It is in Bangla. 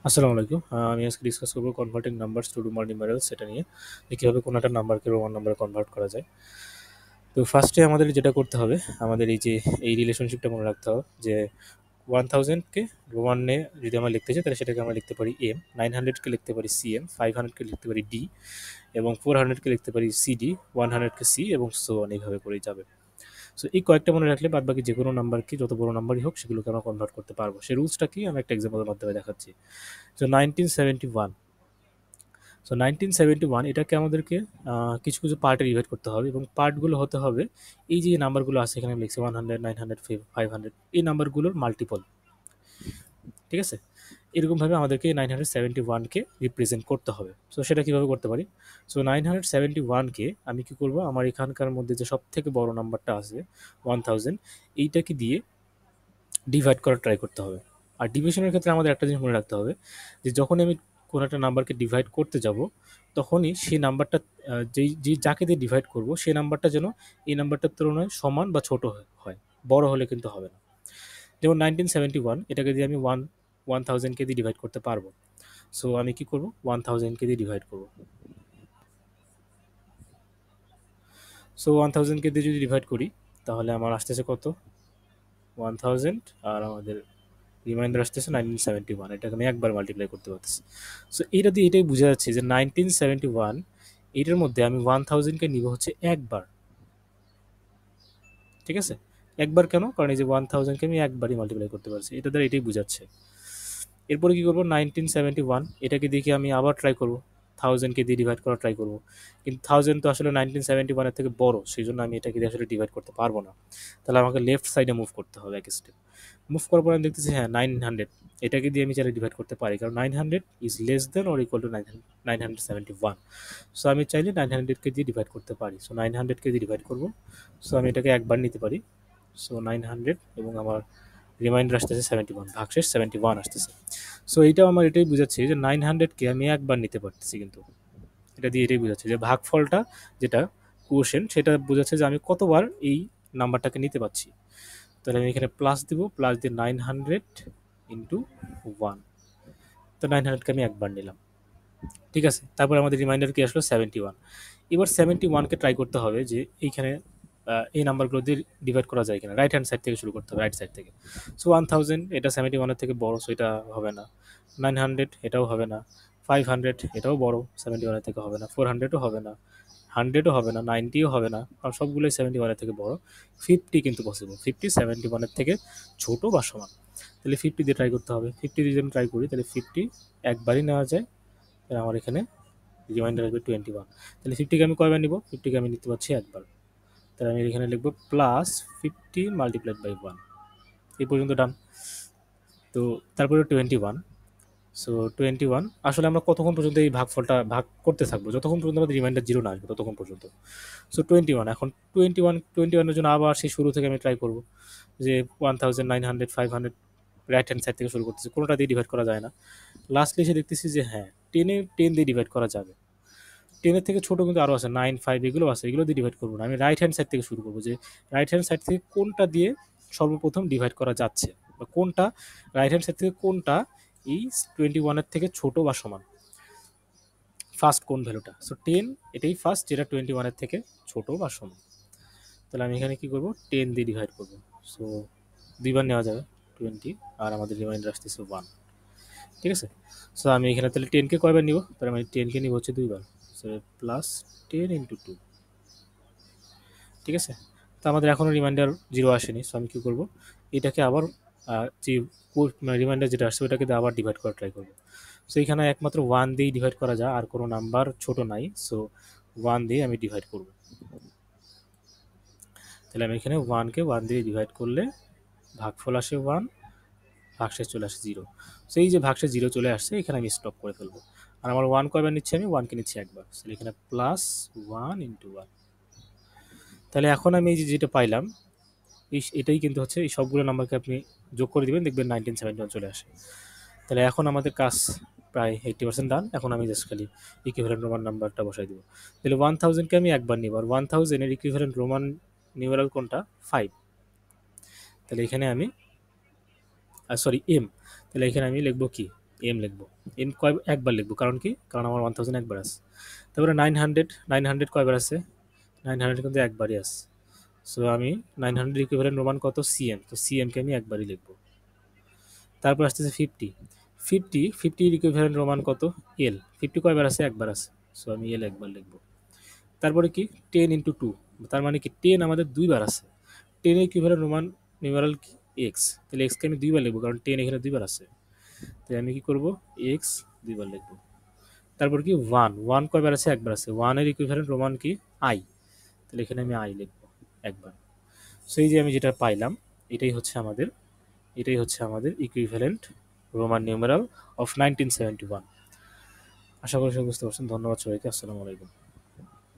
আসসালামু আলাইকুম। আমি আজকে ডিসকাস করব converting numbers to Roman numerals এটা নিয়ে যে কীভাবে কোনো একটা নাম্বারকে রোমান নাম্বারে কনভার্ট করা যায়। তো ফার্স্টে আমাদের যেটা করতে হবে, আমাদের এই রিলেশনশিপটা মনে রাখতে হবে যে 1000কে রোমানে যদি আমরা লিখতে চাই তাহলে সেটাকে আমরা লিখতে পারি এম, 900কে লিখতে পারি সিএম, 500কে লিখতে পারি ডি এবং 400কে লিখতে পারি সিডি, 100কে সি এবং সো অন, এইভাবে করেই যাবে। সো এই কয়েকটা মনে রাখলে বাদবাকি যে কোনো নাম্বারকে, যত বড় নাম্বারই হোক, সেগুলোকে আমরা কনভার্ট করতে পারবো। সেই রুলসটা কি আমি একটা এক্সাম্পলের মাধ্যমে দেখাচ্ছি। সো 1971, সো 1971 এটাকে আমাদেরকে কিছু কিছু পার্টে ডিভাইড করতে হবে এবং পার্টগুলো হতে হবে এই যে নাম্বারগুলো আছে এখানে লিখছি 100, 900, 500, এই নাম্বারগুলোর মাল্টিপল। ঠিক আছে, এরকমভাবে আমাদেরকে 971কে রিপ্রেজেন্ট করতে হবে। সো সেটা কীভাবে করতে পারি? সো 971কে আমি কী করবো, আমার এখানকার মধ্যে যে সব থেকে বড় নাম্বারটা আছে 1000, এইটাকে দিয়ে ডিভাইড করার ট্রাই করতে হবে। আর ডিভিশনের ক্ষেত্রে আমাদের একটা জিনিস মনে রাখতে হবে যে যখনই আমি কোনো একটা নাম্বারকে ডিভাইড করতে যাব, তখনই সেই নাম্বারটা যাকে দিয়ে ডিভাইড করব সেই নাম্বারটা যেন এই নাম্বারটার তুলনায় সমান বা ছোট হয়। বড় হলে কিন্তু হবে না। যেমন 1971 এটাকে দিয়ে আমি 1000কে দিয়ে ডিভাইড করতে পারবো। সো আমি কি করব, 1000কে দিয়ে ডিভাইড করব। সো 1000কে দিয়ে যদি ডিভাইড করি তাহলে আমার আসতেছে কত, 1000, আর আমাদের রিমাইন্ডার আসতেছে 1971, এটাকে আমি একবার মাল্টিপ্লাই করতে পারতেছি। সো এইটা দিয়ে এটাই বোঝা যাচ্ছে যে 1971 এইটার মধ্যে আমি 1000কে নিব হচ্ছে একবার। ঠিক আছে, একবার কেন? কারণ এই যে 1000কে আমি একবারই মাল্টিপ্লাই করতে পারছি, এটা দ্বারা এটাই বোঝাচ্ছে। এরপরে কি করবো, 1971 এটাকে দেখে আমি আবার ট্রাই করব, 1000কে দিয়ে ডিভাইড করার ট্রাই করব। কিন্তু 1000 তো আসলে 1971-এর থেকে বড়, সেই জন্য আমি এটাকে দিয়ে আসলে ডিভাইড করতে পারবো না। তাহলে আমাকে লেফট সাইডে মুভ করতে হবে এক স্টেপ। মুভ করার পর আমি দেখতেছি হ্যাঁ 900, এটাকে দিয়ে আমি চাইলে ডিভাইড করতে পারি, কারণ 900 is less than or equal to 971। So আমি চাইলে 900কে দিয়ে ডিভাইড করতে পারি। সো 900কে দিয়ে ডিভাইড করবো। সো আমি এটাকে একবার নিতে পারি। সো 900 এবং আমার রিমাইন্ডার আসতেছে 71, ভাগশেষ 71 আসতেছে। সো এইটাও আমার এটাই বোঝাচ্ছে যে 900কে আমি একবার নিতে পারতেছি, কিন্তু এটা দিয়ে এটাই বোঝাচ্ছে যে ভাগফলটা যেটা কোশেন্ট সেটা বোঝাচ্ছে যে আমি কতবার এই নাম্বারটাকে নিতে পারছি। তাহলে আমি এখানে প্লাস দিব, প্লাস দিয়ে 900 ইন্টু 1, তো 900কে আমি একবার নিলাম। ঠিক আছে, তারপর আমাদের রিমাইন্ডার কি আসলো 71। এবার 71কে ট্রাই করতে হবে যে এইখানে এই নাম্বারগুলো দিয়ে ডিভাইড করা যায় কিনা। রাইট হ্যান্ড সাইড থেকে শুরু করতে হবে, রাইট সাইড থেকে। সো 1000 এটা 71-এর থেকে বড়, সো এটা হবে না। 900 এটাও হবে না। 500 এটাও বড়, 71-এর থেকে হবে না। 400ও হবে না। 100ও হবে না, 90ও হবে না, কারণ সবগুলোই 71-এর থেকে বড়। 50 কিন্তু পসিবল, 50 71-এর থেকে ছোট বা সমান। তাহলে 50 দিয়ে ট্রাই করতে হবে। 50 দিয়ে যদি আমি ট্রাই করি তাহলে 50 একবারই নেওয়া যায়। তাহলে আমার এখানে রিমাইন্ডার আসবে 21। তাহলে 50কে আমি কয়বার নিব? 50কে আমি নিতে পারছি একবার। তাহলে আমি এখানে লিখবো প্লাস 50 মাল্টিপ্লাইড বাই 1। এই পর্যন্ত ডান। তো তারপরে 21। সো 21 আসলে আমরা কতক্ষণ পর্যন্ত এই ভাগফলটা ভাগ করতে থাকবো? যতক্ষণ পর্যন্ত আমাদের রিমাইন্ডার জিরো না আসবে ততক্ষণ পর্যন্ত। সো 21, এখন 21-এর জন্য আবার সেই শুরু থেকে আমি ট্রাই করবো যে 1900, 500 রাইট হ্যান্ড সাইড থেকে শুরু করতেছি, কোনোটা দিয়ে ডিভাইড করা যায় না। লাস্টলি এসে দেখতেছি যে হ্যাঁ 10 দিয়ে ডিভাইড করা যাবে। 10-এর থেকে ছোটো কিন্তু আরও আছে, 9, 5 এগুলো আছে, এগুলো দিয়ে ডিভাইড করবো না। আমি রাইট হ্যান্ড সাইড থেকে শুরু করবো যে রাইট হ্যান্ড সাইড থেকে কোনটা দিয়ে সর্বপ্রথম ডিভাইড করা যাচ্ছে, বা কোনটা রাইট হ্যান্ড সাইড থেকে কোনটা এই 21-এর থেকে ছোট বা সমান, ফার্স্ট কোন ভ্যালুটা। সো 10 এটাই ফার্স্ট, যেটা 21-এর থেকে ছোট বা সমান। তাহলে আমি এখানে কী করবো, 10 দিয়ে ডিভাইড করবো। সো দুইবার নেওয়া যাবে 20, আর আমাদের রিমাইন্ডার আসতেছে 1। ঠিক আছে, সো আমি এখানে তাহলে 10কে কয়বার নিব? তাহলে আমি 10কে নিব হচ্ছে দুইবার। So plus 10 into 2। ঠিক আছে, তো আমাদের এখনও রিমাইন্ডার জিরো আসেনি। সো আমি কী করবো, এটাকে আবার যে রিমাইন্ডার যেটা আসছে ওটাকে দিয়ে আবার ডিভাইড করা ট্রাই করবো। সো এখানে একমাত্র 1 দিয়েই ডিভাইড করা যায়, আর কোনো নাম্বার ছোট নাই। সো 1 দিয়ে আমি ডিভাইড করব। তাহলে আমি এখানে 1কে 1 দিয়ে ডিভাইড করলে ভাগফল আসে 1, ভাগশেষ চলে আসে 0। সো এই যে ভাগশেষ 0 চলে আসছে, এখানে আমি স্টপ করে ফেলবো। আর আমার 1 কয়বার নিচ্ছি? আমি 1কে নিচ্ছি একবার। তাহলে এখানে প্লাস 1 ইন্টু 1। তাহলে এখন আমি এই যে যেটা পাইলাম, এটাই কিন্তু হচ্ছে, এই সবগুলো নাম্বারকে আপনি যোগ করে দিবেন, দেখবেন 1971 চলে আসে। তাহলে এখন আমাদের কাজ প্রায় 80% ডান। এখন আমি জাস্ট খালি ইকুইভ্যালেন্ট রোমান নাম্বারটা বসাই দেবো। তাহলে 1000কে আমি একবার নিব, আর 1000-এর ইকুইভ্যালেন্ট রোমান নিউমেরাল কোনটা? 5। তাহলে এখানে আমি সরি এম, তাহলে এখানে আমি লিখবো কি এম লিখবো। এম একবার লিখবো, কারণ কি, কারণ আমার 1000 একবার আছে। তারপরে 900 কয়বার আছে, 900 কিন্তু একবারই আছে। সো আমি 900 ইকুইভ্যালেন্ট রোমান কত, সিএম, তো সিএমকে আমি একবারই লিখবো। তারপর আসতেছে 50 ইকুইভ্যালেন্ট রোমান কত, এল, 50 কয়বার আছে, একবার আছে। সো আমি এল একবার লিখবো। তারপরে কি 10 × 2, তার মানে কি 10 আমাদের দুইবার আছে। 10 ইকুইভ্যালেন্ট রোমান নিউমারাল কি, এক্স, তাহলে এক্সকে আমি দুইবার লিখবো, কারণ 10 এখানে দুইবার আছে। তাই আমি কি করব, এক্স দুইবার লিখবো। তারপর কি 1 কয়বার আছে, একবার আছে। 1 এর ইকুইভ্যালেন্ট রোমান কি, আই, তাহলে এখানে আমি আই লিখবো একবার। সো এই যে আমি যেটা পাইলাম, এটাই হচ্ছে আমাদের ইকুইভ্যালেন্ট রোমান নিউমেরাল অফ 1971। আশা করি সবাই বুঝতে পারছেন। ধন্যবাদ সবাইকে। আসসালামু আলাইকুম।